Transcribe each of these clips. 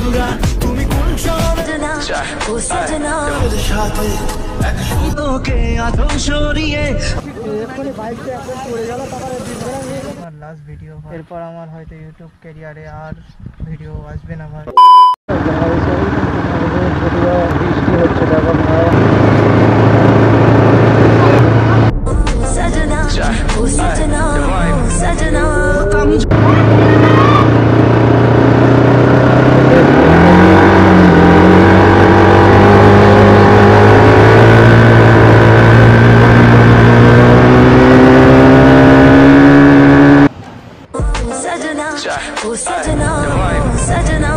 ঘুরা তুমি কোন সজনা ও সজনা সাথে একশো তোকে আধো সরিয়ে এক্ষুনি বাইকটা এখন পড়ে গেল তারপরে আমার লাস্ট ভিডিও এরপর আমার হয়তো ইউটিউব ক্যারিয়ারে আর ভিডিও আসবে না ভাই ভিডিও বৃষ্টি হচ্ছে দেখো ভাই सजना ओ सजना ओ सजना सजना ओ सजना ओ सजना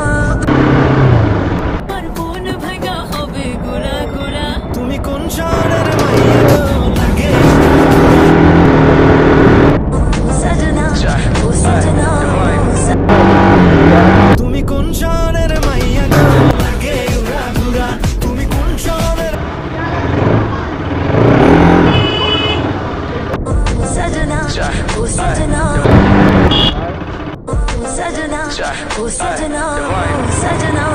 মন ভাঙা হবে গোলা গোলা তুমি কোন শহরের মাইয়া লাগে सजना ओ सजना তুমি কোন শহরের মাইয়া লাগে উড়া ঘুরা তুমি কোন শহরের सजना ओ सजना सजना ओ सजना सजना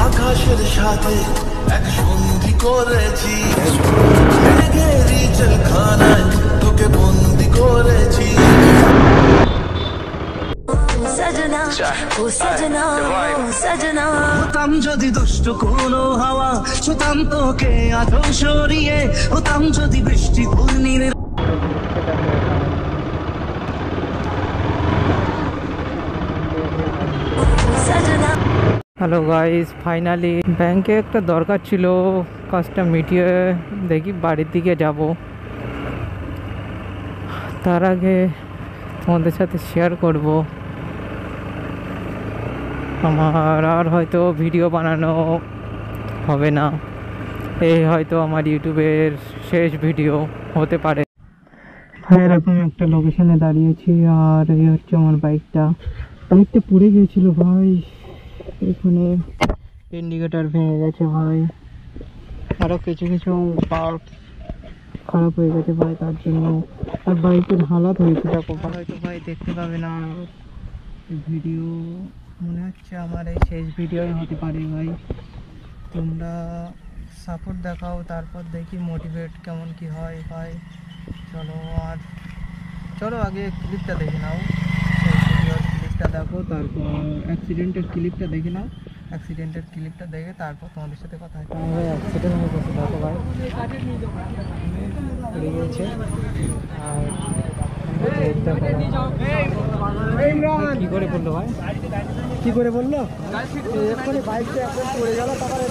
আকাশের সাথে এক সন্ধি করেছি মেঘেরি জলখানায় তোকে বন্দি করেছি सजना ओ सजना सजना হতাম যদি দুষ্ট কোনো হাওয়া ছুতাম তোকে আধো সরিয়ে হতাম যদি বৃষ্টি ঘূর্ণির হ্যালো গাইস ফাইনালি ব্যাংকে একটা দরকার ছিল কাজটা মিটিয়ে দেখি বাড়ির দিকে যাব তার আগে তোমাদের সাথে শেয়ার করব আমার আর হয়তো ভিডিও বানানো হবে না এই হয়তো আমার ইউটিউবের শেষ ভিডিও হতে পারে ভাই এরকম একটা লোকেশনে দাঁড়িয়েছি আর এই হচ্ছে আমার বাইকটা পুড়ে গিয়েছিল ভাই এখানে ইন্ডিকেটর ভেঙে গেছে ভাই আরও কিছু কিছু পার্ট খারাপ হয়ে গেছে ভাই তার জন্য আর বাইকের হালাত হয়েছে দেখো হয়তো ভাই দেখতে পাবে না ভিডিও মনে হচ্ছে আমার এই শেষ ভিডিওই হতে পারে ভাই তোমরা সাপোর্ট দেখাও তারপর দেখি মোটিভেট কেমন কি হয় ভাই চলো আগে ক্লিপটা দেখে নাও ভিডিওর ক্লিপটা দেখো তারপর অ্যাক্সিডেন্টের ক্লিপটা দেখে নাও অ্যাক্সিডেন্টের ক্লিপটা দেখে তারপর তোমাদের সাথে কথা হয় ভাই অ্যাক্সিডেন্ট হয়ে গেছে দেখো ভাই পড়ে গিয়েছে আর কি করে বললো ভাই কি করে বললো এক্ষুনি বাইকটা এখন পড়ে গেল তারপরে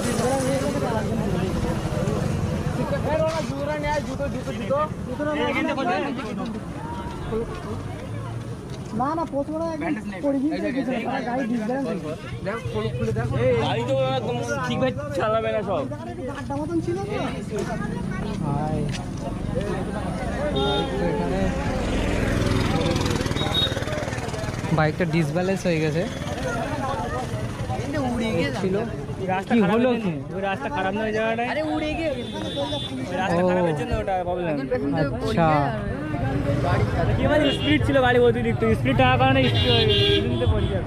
না না প্রথমে পড়ে গিয়েছে গাড়ি তো একদম ঠিকভাবে চালাবে না সব গাড়িটা মতন ছিল তো বাইকটা ডিসব্যালেন্স হয়ে গেছে ছিল কি হলো কি ওই রাস্তা খারাপ না জায়গাটা আরে উড়ে গিয়ে রাস্তা খারাপের জন্য ওটা প্রবলেম আচ্ছা কি মানে স্পিড ছিল গাড়ি অতিরিক্ত স্পিড থাকার কারণে স্পিডে পড়ে যায়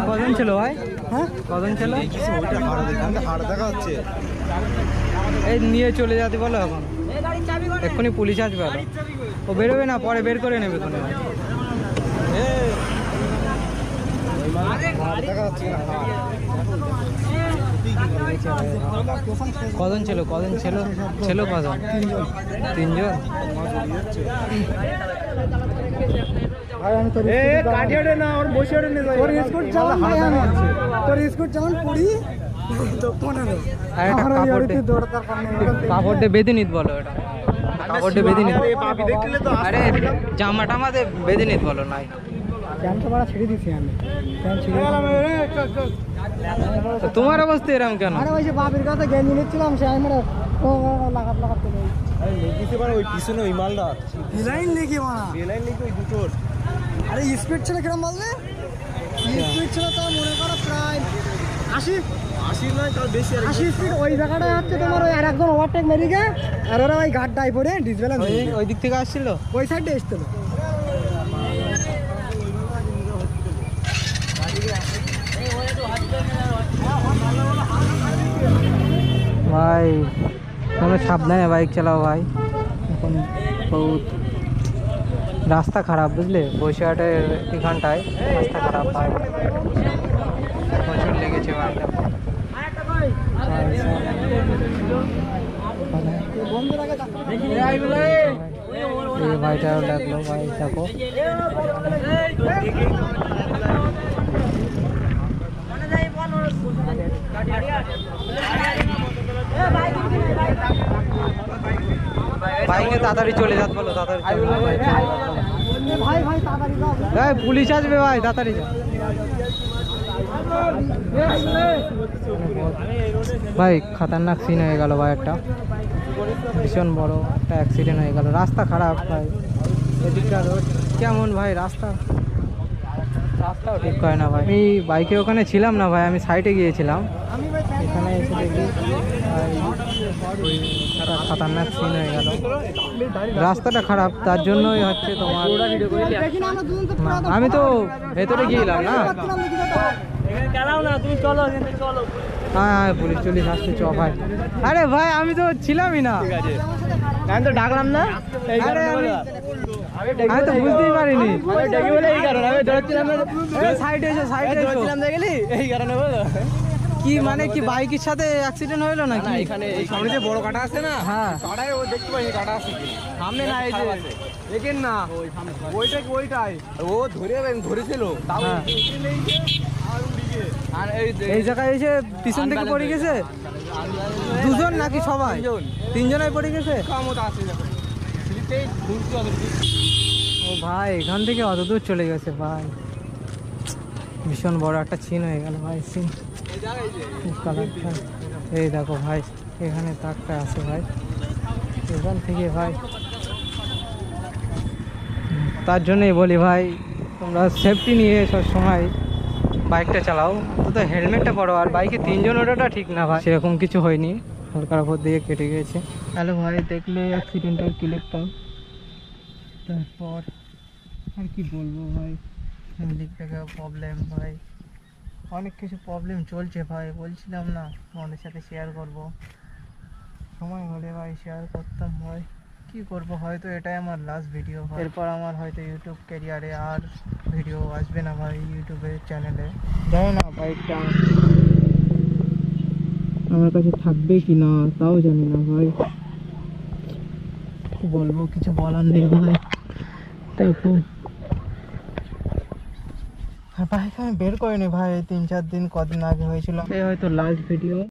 কজন ছিল ভাই হ্যাঁ কজন ছিল ওইটা হাড় দেখা হচ্ছে এই নিয়ে চলে যেতে বলো এখন এক্ষুনি পুলিশ আসবে ও বেরোবে না পরে বের করে নেবে কোনো কজন ছিল কজন ছিল কজন তিনজন কাপড় দিয়ে বেঁধে নিত বলো এটা কাপড় দিয়ে বেঁধে নিত আরে জামা টামাতে বেঁধে নিত বলো নাই ছেড়ে দিচ্ছি আমি তোমার অবস্থা এরকম কেন আরে ওই যে বাবির কাছে গেঞ্জি নিচ্ছিলাম সে আমি লাগাতে ওই পিছনে ওই মালটা লাইন লেগে লাইন লেগে ওই দুটোর আরে স্পিড ছিল কিরম বললে স্পিড ছিল তো মনে করো প্রায় 80 নয় তার বেশি 80 স্পিড ওই জায়গাটায় হচ্ছে তোমার ওই আর একজন ওভারটেক মেরে গিয়ে আর ওরা ওই গাড়টায় পড়ে ডিসব্যালেন্স ওই দিক থেকে আসছিল ওই সাইডে এসছিল ভাই তোমরা সাবধানে বাইক চালাও ভাই, এখন বহুত রাস্তা খারাপ বুঝলে, বসিরহাটের এখানটায় রাস্তা খারাপ ভাই, প্রচুর লেগেছে ভাই। এই ভাইটাও লাগলো ভাই, দেখো বাইকে তাড়াতাড়ি চলে যাত, বলো তাড়াতাড়ি ভাই, পুলিশ আসবে ভাই, তাড়াতাড়ি যা ভাই। খতরনাক সিন হয়ে গেল ভাই, একটা ভীষণ বড় একটা অ্যাক্সিডেন্ট হয়ে গেল। রাস্তা খারাপ ভাই, এদিকটা রোড কেমন ভাই, রাস্তাও ঠিক হয় না ভাই। আমি বাইকে ওখানে ছিলাম না ভাই, আমি সাইডে গিয়েছিলাম, এখানে এসে দেখি একটা খতরনাক সিন হয়ে গেল। রাস্তাটা খারাপ, তার জন্যই হচ্ছে তোমার, আমি তো ভেতরে গিয়েছিলাম না। হ্যাঁ হ্যাঁ, পুলিশ টুলিশ আসছে, চ ভাই। আরে ভাই আমি তো ছিলামই না, আমি তো ডাকলাম না, আমি তো বুঝতেই পারিনি। সাইডে এসো, সাইডে এসো, কি মানে কি বাইকের সাথে অ্যাক্সিডেন্ট হইলো নাকি? এখানে এই সামনে যে বড় কাটা আছে না, হ্যাঁ কাটায় ও দেখতে পাইনি কাটা আছে কি সামনে, না এই যে দেখেন না ওইটাই ওইটাই ও ধরেছিল, তাও আর এই জায়গায় এসে পিছন থেকে পড়ে গেছে। দুজন নাকি সবাই? তিনজনাই পড়ে গেছে। ও ভাই, এখান থেকে অত দূর চলে গেছে ভাই, ভীষণ বড় একটা চিন হয়ে গেল ভাই। সিন এই দেখো ভাই, এখানে তাকটা আছে ভাই, এখান থেকে ভাই, তার জন্যই বলি ভাই তোমরা সেফটি নিয়ে সব সময় বাইকটা চালাও, তো হেলমেটটা পরো। আর বাইকে তিনজন ওঠাটা ঠিক না ভাই, সেরকম কিছু হয়নি, হালকার উপর দিয়ে কেটে গেছে। হ্যালো ভাই, দেখলে অ্যাক্সিডেন্টের ক্লিপটা, তারপর আর কি বলবো ভাই, দিক থেকে প্রবলেম ভাই, অনেক কিছু প্রবলেম চলছে ভাই, বলছিলাম না তোমাদের সাথে শেয়ার করব, সময় হলে ভাই শেয়ার করতাম ভাই। কি করব, হয়তো এটাই আমার লাস্ট ভিডিও, এরপর আমার হয়তো ইউটিউব ক্যারিয়ারে আর ভিডিও আসবে না ভাই, ইউটিউবের চ্যানেলে জানি না বাইকটা আমার কাছে থাকবে কি না তাও জানি না ভাই, কি বলবো, কিছু বলার নেই ভাই। দেখো বাইক আমি বের করিনি ভাই, 3-4 দিন কদিন আগে হয়েছিল, এই হয়তো লাস্ট ভিডিও।